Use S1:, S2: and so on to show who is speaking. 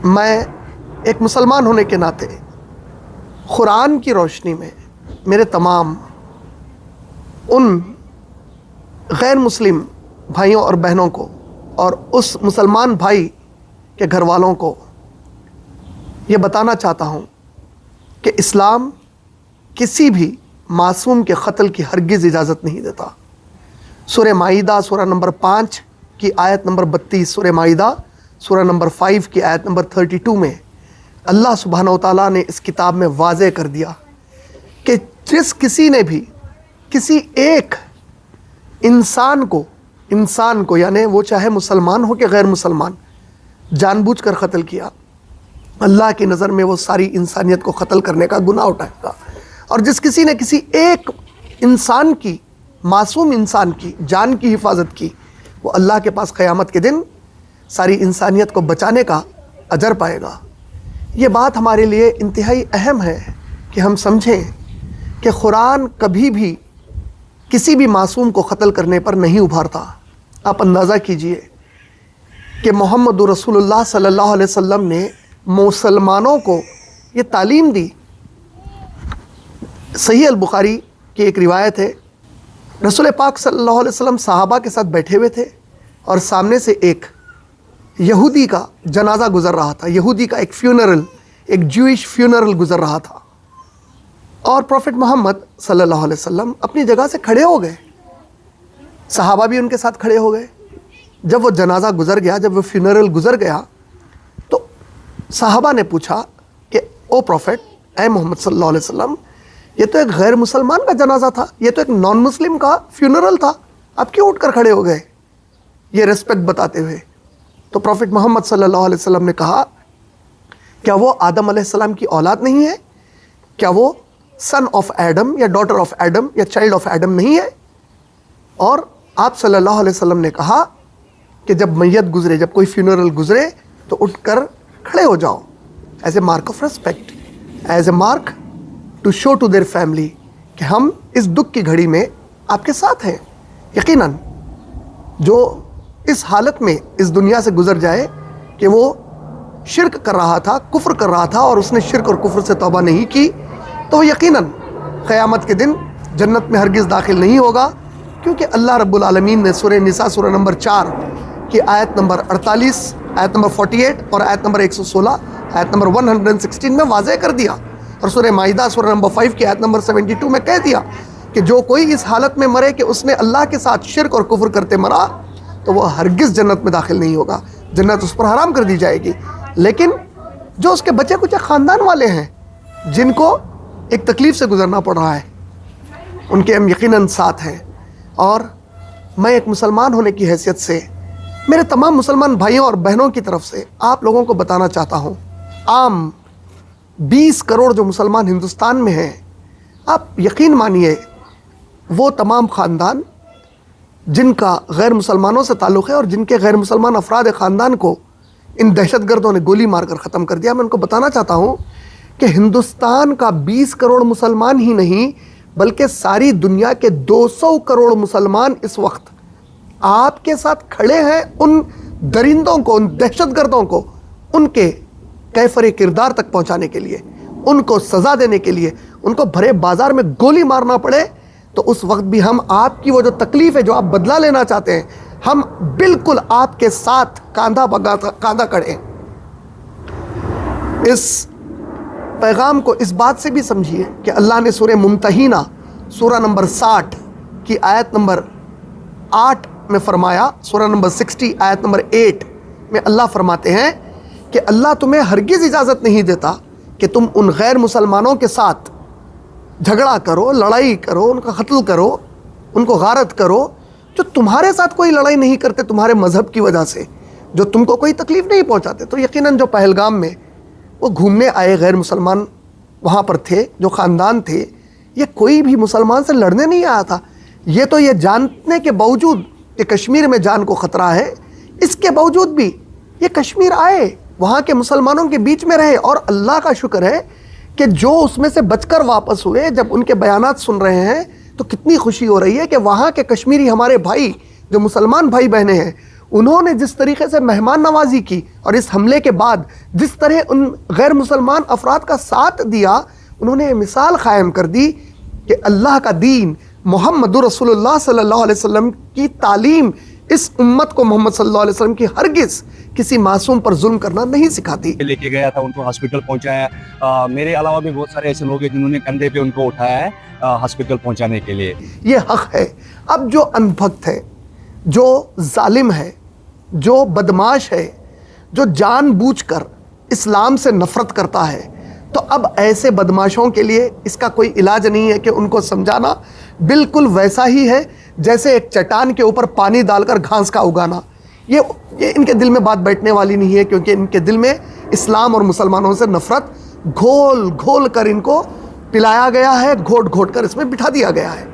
S1: میں ایک مسلمان ہونے کے ناطے قرآن کی روشنی میں میرے تمام ان غیر مسلم بھائیوں اور بہنوں کو اور اس مسلمان بھائی کے گھر والوں کو یہ بتانا چاہتا ہوں کہ اسلام کسی بھی معصوم کے قتل کی ہرگز اجازت نہیں دیتا۔ سورہ مائدہ سورہ نمبر 5 کی آیت نمبر 32، سورہ مائدہ سورہ نمبر 5 کی آیت نمبر 32 میں اللہ سبحانہ وتعالیٰ نے اس کتاب میں واضح کر دیا کہ جس کسی نے بھی کسی ایک انسان کو یعنی وہ چاہے مسلمان ہو کہ غیر مسلمان، جان بوجھ کر قتل کیا، اللہ کی نظر میں وہ ساری انسانیت کو قتل کرنے کا گناہ اٹھائے گا۔ اور جس کسی نے کسی ایک انسان کی، معصوم انسان کی جان کی حفاظت کی، وہ اللہ کے پاس قیامت کے دن ساری انسانیت کو بچانے کا اجر پائے گا۔ یہ بات ہمارے لیے انتہائی اہم ہے کہ ہم سمجھیں کہ قرآن کبھی بھی کسی بھی معصوم کو قتل کرنے پر نہیں ابھارتا۔ آپ اندازہ کیجئے کہ محمد رسول اللہ صلی اللہ علیہ وسلم نے مسلمانوں کو یہ تعلیم دی۔ صحیح البخاری کی ایک روایت ہے، رسول پاک صلی اللہ علیہ وسلم صحابہ کے ساتھ بیٹھے ہوئے تھے اور سامنے سے ایک یہودی کا جنازہ گزر رہا تھا، یہودی کا ایک فیونرل، ایک جوئش فیونرل گزر رہا تھا، اور پروفٹ محمد صلی اللہ علیہ وسلم اپنی جگہ سے کھڑے ہو گئے، صحابہ بھی ان کے ساتھ کھڑے ہو گئے۔ جب وہ جنازہ گزر گیا، جب وہ فیونرل گزر گیا، تو صحابہ نے پوچھا کہ او پروفٹ، اے محمد صلی اللہ علیہ وسلم، یہ تو ایک غیر مسلمان کا جنازہ تھا، یہ تو ایک نان مسلم کا فیونرل تھا، آپ کیوں اٹھ کر کھڑے ہو گئے یہ ریسپیکٹ بتاتے ہوئے؟ تو پروفٹ محمد صلی اللہ علیہ وسلم نے کہا، کیا وہ آدم علیہ السلام کی اولاد نہیں ہے؟ کیا وہ سن آف ایڈم یا ڈاٹر آف ایڈم یا چائلڈ آف ایڈم نہیں ہے؟ اور آپ صلی اللہ علیہ وسلم نے کہا کہ جب میت گزرے، جب کوئی فیونرل گزرے تو اٹھ کر کھڑے ہو جاؤ، as a mark of respect, as a mark to show to their family کہ ہم اس دکھ کی گھڑی میں آپ کے ساتھ ہیں۔ یقیناً جو اس حالت میں اس دنیا سے گزر جائے کہ وہ شرک کر رہا تھا، کفر کر رہا تھا، اور اس نے شرک اور کفر سے توبہ نہیں کی، تو وہ یقیناً قیامت کے دن جنت میں ہرگز داخل نہیں ہوگا، کیونکہ اللہ رب العالمین نے سورہ نساء سورہ نمبر 4 کی آیت نمبر 48، آیت نمبر 48 اور آیت نمبر 116، آیت نمبر 116 میں واضح کر دیا، اور سورہ مائدہ سورہ نمبر 5 کی آیت نمبر 72 میں کہہ دیا کہ جو کوئی اس حالت میں مرے کہ اس نے اللہ کے ساتھ شرک اور کفر کرتے مرا تو وہ ہرگز جنت میں داخل نہیں ہوگا، جنت اس پر حرام کر دی جائے گی۔ لیکن جو اس کے بچے کچھ خاندان والے ہیں جن کو ایک تکلیف سے گزرنا پڑ رہا ہے، ان کے ہم یقیناً ساتھ ہیں۔ اور میں ایک مسلمان ہونے کی حیثیت سے میرے تمام مسلمان بھائیوں اور بہنوں کی طرف سے آپ لوگوں کو بتانا چاہتا ہوں، عام 20 کروڑ جو مسلمان ہندوستان میں ہیں، آپ یقین مانیے وہ تمام خاندان جن کا غیر مسلمانوں سے تعلق ہے اور جن کے غیر مسلمان افراد خاندان کو ان دہشت گردوں نے گولی مار کر ختم کر دیا، میں ان کو بتانا چاہتا ہوں کہ ہندوستان کا 20 کروڑ مسلمان ہی نہیں بلکہ ساری دنیا کے 200 کروڑ مسلمان اس وقت آپ کے ساتھ کھڑے ہیں، ان درندوں کو، ان دہشت گردوں کو ان کے کیفر کردار تک پہنچانے کے لیے، ان کو سزا دینے کے لیے، ان کو بھرے بازار میں گولی مارنا پڑے تو اس وقت بھی ہم آپ کی وہ جو تکلیف ہے جو آپ بدلہ لینا چاہتے ہیں، ہم بالکل آپ کے ساتھ کاندھا کاندھا کھڑے ہیں۔ اس پیغام کو اس بات سے بھی سمجھیے کہ اللہ نے سورہ ممتحنہ سورہ نمبر 60 کی آیت نمبر 8 میں فرمایا، سورہ نمبر 60 آیت نمبر 8 میں اللہ فرماتے ہیں کہ اللہ تمہیں ہرگز اجازت نہیں دیتا کہ تم ان غیر مسلمانوں کے ساتھ جھگڑا کرو، لڑائی کرو، ان کا قتل کرو، ان کو غارت کرو جو تمہارے ساتھ کوئی لڑائی نہیں کرتے تمہارے مذہب کی وجہ سے، جو تم کو کوئی تکلیف نہیں پہنچاتے۔ تو یقیناً جو پہلگام میں وہ گھومنے آئے غیر مسلمان وہاں پر تھے، جو خاندان تھے، یہ کوئی بھی مسلمان سے لڑنے نہیں آیا تھا، یہ تو یہ جاننے کے باوجود کہ کشمیر میں جان کو خطرہ ہے، اس کے باوجود بھی یہ کشمیر آئے، وہاں کے مسلمانوں کے بیچ میں رہے، اور اللہ کا شکر ہے کہ جو اس میں سے بچ کر واپس ہوئے، جب ان کے بیانات سن رہے ہیں تو کتنی خوشی ہو رہی ہے کہ وہاں کے کشمیری ہمارے بھائی جو مسلمان بھائی بہنیں ہیں، انہوں نے جس طریقے سے مہمان نوازی کی اور اس حملے کے بعد جس طرح ان غیر مسلمان افراد کا ساتھ دیا، انہوں نے یہ مثال قائم کر دی کہ اللہ کا دین، محمد رسول اللہ صلی اللہ علیہ وسلم کی تعلیم اس امت کو محمد صلی اللہ علیہ وسلم کی ہرگز کسی معصوم پر ظلم کرنا نہیں سکھاتی۔
S2: لے کے گیا تھا، ان کو ہاسپٹل پہنچایا، میرے علاوہ بھی بہت سارے ایسے لوگ ہیں جنہوں نے کندھے پہ ان کو اٹھایا ہے ہاسپٹل پہنچانے کے لیے۔
S1: یہ حق ہے۔ اب جو ان بھکت ہے، جو ظالم ہے، جو بدماش ہے، جو جان بوجھ کر اسلام سے نفرت کرتا ہے، تو اب ایسے بدماشوں کے لیے اس کا کوئی علاج نہیں ہے کہ ان کو سمجھانا بالکل ویسا ہی ہے جیسے ایک چٹان کے اوپر پانی ڈال کر گھاس کا اگانا۔ یہ ان کے دل میں بات بیٹھنے والی نہیں ہے، کیونکہ ان کے دل میں اسلام اور مسلمانوں سے نفرت گھول گھول کر ان کو پلایا گیا ہے، گھوٹ گھوٹ کر اس میں بٹھا دیا گیا ہے۔